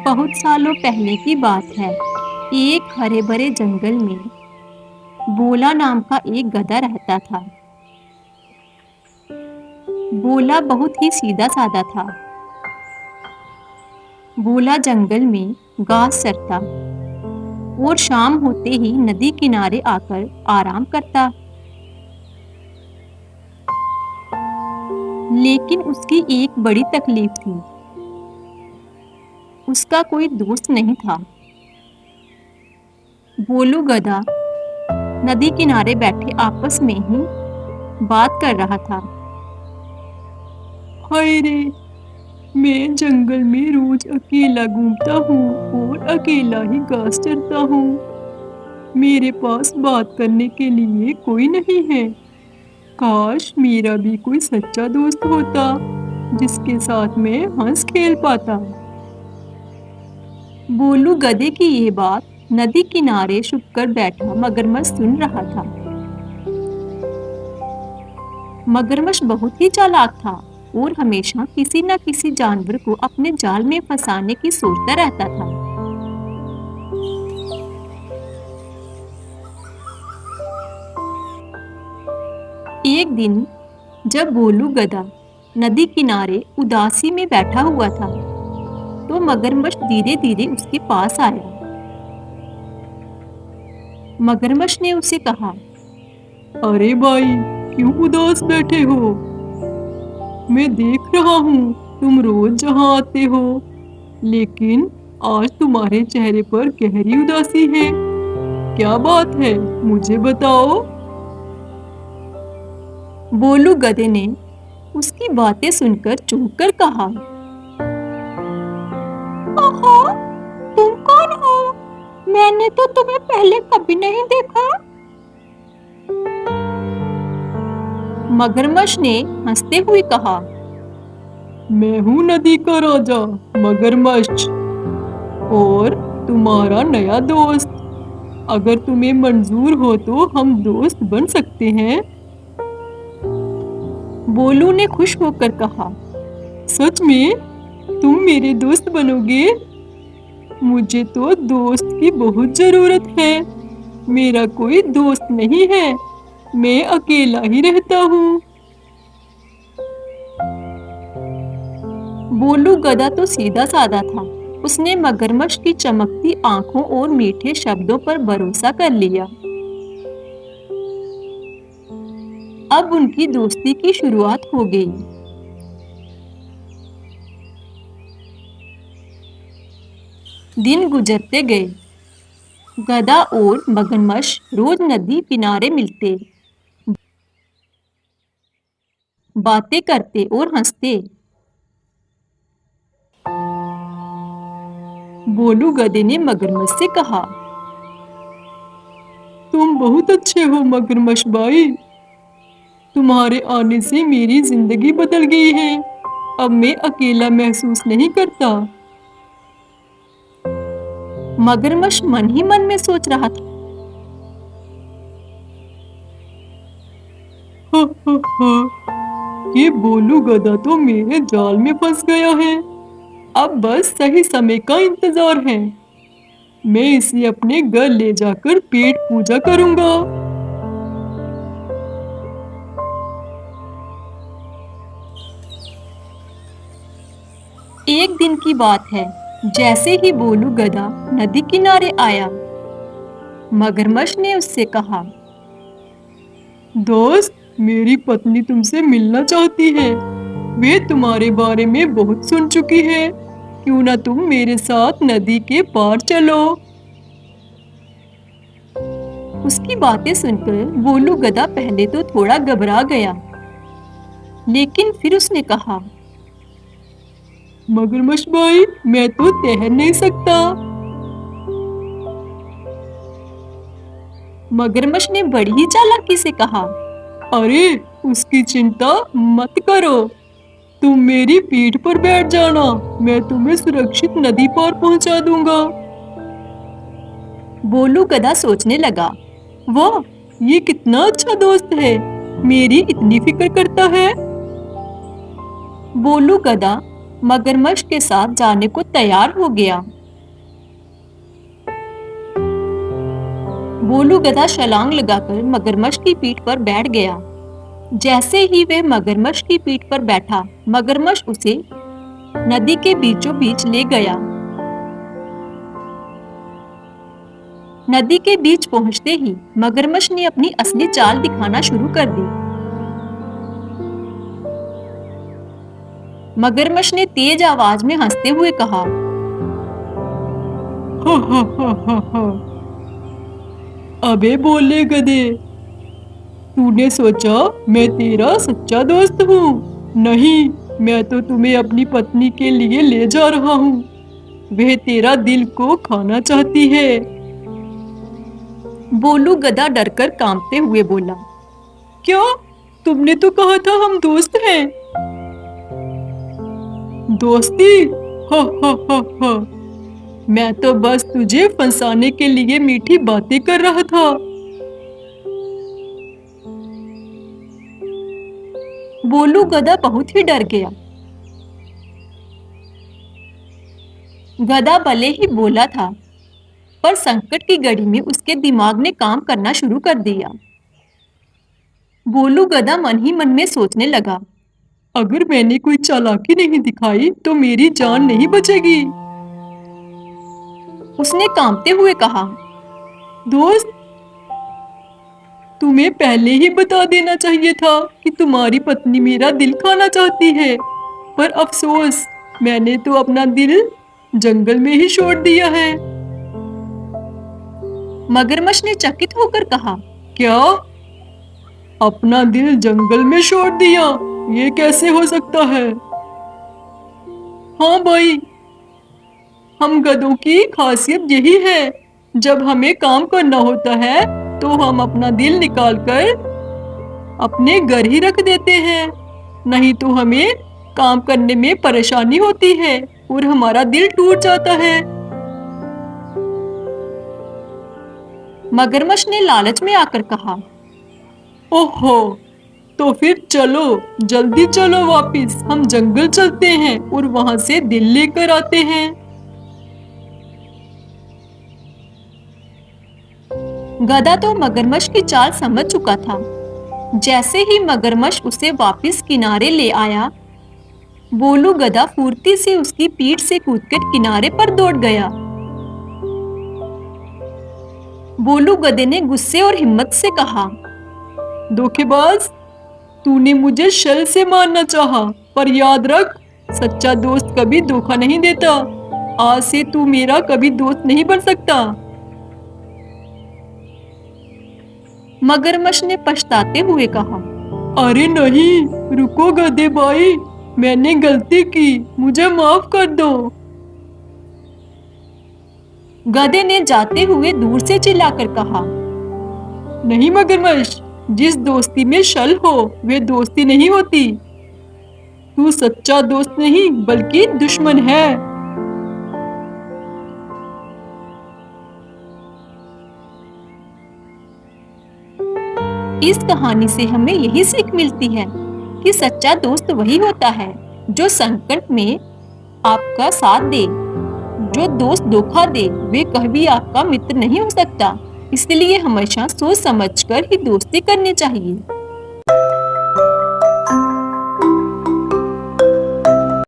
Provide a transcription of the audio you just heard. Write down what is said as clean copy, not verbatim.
बहुत सालों पहले की बात है। एक हरे भरे जंगल में बोला नाम का एक गधा रहता था। बोला बहुत ही सीधा साधा था। बोला जंगल में घास चरता और शाम होते ही नदी किनारे आकर आराम करता। लेकिन उसकी एक बड़ी तकलीफ थी। उसका कोई दोस्त नहीं था। बोलू गधा नदी किनारे बैठे आपस में ही बात कर रहा था। हाय रे, मैं जंगल में रोज अकेला घूमता हूँ और अकेला ही घास चरता हूँ। मेरे पास बात करने के लिए कोई नहीं है। काश मेरा भी कोई सच्चा दोस्त होता जिसके साथ मैं हंस खेल पाता। बोलू गधे की ये बात नदी किनारे छुपकर बैठा मगरमच्छ सुन रहा था। मगरमच्छ बहुत ही चालाक था और हमेशा किसी न किसी जानवर को अपने जाल में फंसाने की सोचता रहता था। एक दिन जब भोलू गधा नदी किनारे उदासी में बैठा हुआ था, तो मगरमच्छ धीरे धीरे उसके पास आया। मगरमच्छ ने उसे कहा, अरे भाई, क्यों उदास बैठे हो? मैं देख रहा हूँ तुम रोज जहाँ आते हो, लेकिन आज तुम्हारे चेहरे पर गहरी उदासी है। क्या बात है, मुझे बताओ। बोलू गधे ने उसकी बातें सुनकर चौंक कर कहा, ओहो, तुम कौन हो? मैंने तो तुम्हें पहले कभी नहीं देखा। मगरमच्छ ने हंसते हुए कहा, मैं हूँ नदी का राजा मगरमच्छ और तुम्हारा नया दोस्त। अगर तुम्हें मंजूर हो तो हम दोस्त बन सकते हैं। बोलू ने खुश होकर कहा, सच में तुम मेरे दोस्त बनोगे? मुझे तो दोस्त की बहुत जरूरत है। मेरा कोई दोस्त नहीं है, मैं अकेला ही रहता हूँ। बोलू गधा तो सीधा साधा था। उसने मगरमच्छ की चमकती आंखों और मीठे शब्दों पर भरोसा कर लिया। अब उनकी दोस्ती की शुरुआत हो गई। दिन गुजरते गए। गधा और मगरमच्छ रोज नदी किनारे मिलते, बातें करते और हंसते। बोलू गधे ने मगरमच्छ से कहा, तुम बहुत अच्छे हो मगरमच्छ भाई। तुम्हारे आने से मेरी जिंदगी बदल गई है। अब मैं अकेला महसूस नहीं करता। मगरमच्छ मन ही मन में सोच रहा था, ये बोलू गधा तो मेरे जाल में फंस गया है। अब बस सही समय का इंतजार है। मैं इसे अपने घर ले जाकर पेट पूजा करूंगा। एक दिन की बात है, जैसे ही बोलू गधा नदी किनारे आया, मगरमच्छ ने उससे कहा, दोस्त, मेरी पत्नी तुमसे मिलना चाहती है। वे तुम्हारे बारे में बहुत सुन चुकी है। क्यों ना तुम मेरे साथ नदी के पार चलो। उसकी बातें सुनकर बोलू गधा पहले तो थोड़ा घबरा गया, लेकिन फिर उसने कहा, मगरमच्छ भाई, मैं तो तैर नहीं सकता। मगरमच्छ ने बड़ी ही चालाकी से कहा, अरे उसकी चिंता मत करो, तुम मेरी पीठ पर बैठ जाना, मैं तुम्हें सुरक्षित नदी पार पहुंचा दूंगा। बोलू गधा सोचने लगा, वाह, ये कितना अच्छा दोस्त है, मेरी इतनी फिक्र करता है। बोलू गधा मगरमच्छ के साथ जाने को तैयार हो गया। बोलू गधा छलांग लगाकर मगरमच्छ की पीठ पर बैठ गया। जैसे ही वह मगरमच्छ की पीठ पर बैठा, मगरमच्छ उसे नदी के बीचों बीच ले गया। नदी के बीच पहुंचते ही मगरमच्छ ने अपनी असली चाल दिखाना शुरू कर दी। मगरमच्छ ने तेज आवाज में हंसते हुए कहा, हा हा हा हा हा, अबे बोले गधे, तूने सोचा मैं तेरा सच्चा दोस्त हूँ? नहीं, मैं तो तुम्हें अपनी पत्नी के लिए ले जा रहा हूँ। वह तेरा दिल को खाना चाहती है। बोलू गधा डरकर कांपते हुए बोला, क्या? तुमने तो कहा था हम दोस्त हैं। दोस्ती? हा हा हा हा, मैं तो बस तुझे फंसाने के लिए मीठी बातें कर रहा था। बोलू गधा बहुत ही डर गया। गधा भले ही बोला था, पर संकट की घड़ी में उसके दिमाग ने काम करना शुरू कर दिया। बोलू गधा मन ही मन में सोचने लगा, अगर मैंने कोई चालाकी नहीं दिखाई तो मेरी जान नहीं बचेगी। उसने कांपते हुए कहा, दोस्त, तुम्हें पहले ही बता देना चाहिए था कि तुम्हारी पत्नी मेरा दिल खाना चाहती है, पर अफसोस, मैंने तो अपना दिल जंगल में ही छोड़ दिया है। मगरमच्छ ने चकित होकर कहा, क्या? अपना दिल जंगल में छोड़ दिया? ये कैसे हो सकता है? हाँ भाई, हम गधों की खासियत यही है, जब हमें काम करना होता है तो हम अपना दिल निकालकर अपने घर ही रख देते हैं, नहीं तो हमें काम करने में परेशानी होती है और हमारा दिल टूट जाता है। मगरमच्छ ने लालच में आकर कहा, ओहो, तो फिर चलो, जल्दी चलो वापिस, हम जंगल चलते हैं और वहां से दिल लेकर आते हैं। गधा तो मगरमच्छ की चाल समझ चुका था। जैसे ही मगरमच्छ उसे वापस किनारे ले आया, बोलू गधा फुर्ती से उसकी पीठ से कूदकर किनारे पर दौड़ गया। बोलू गधे ने गुस्से और हिम्मत से कहा, धोखेबाज, तूने मुझे शल से मारना चाहा, पर याद रख, सच्चा दोस्त कभी धोखा नहीं देता। आज से तू मेरा कभी दोस्त नहीं बन सकता। मगरमच्छ ने पछताते हुए कहा, अरे नहीं, रुको गधे भाई, मैंने गलती की, मुझे माफ कर दो। गधे ने जाते हुए दूर से चिल्लाकर कहा, नहीं मगरमच्छ, जिस दोस्ती में छल हो वे दोस्ती नहीं होती। तू सच्चा दोस्त नहीं बल्कि दुश्मन है। इस कहानी से हमें यही सीख मिलती है कि सच्चा दोस्त वही होता है जो संकट में आपका साथ दे। जो दोस्त धोखा दे वे कभी आपका मित्र नहीं हो सकता। इसलिए हमेशा सोच समझकर ही दोस्ती करनी चाहिए।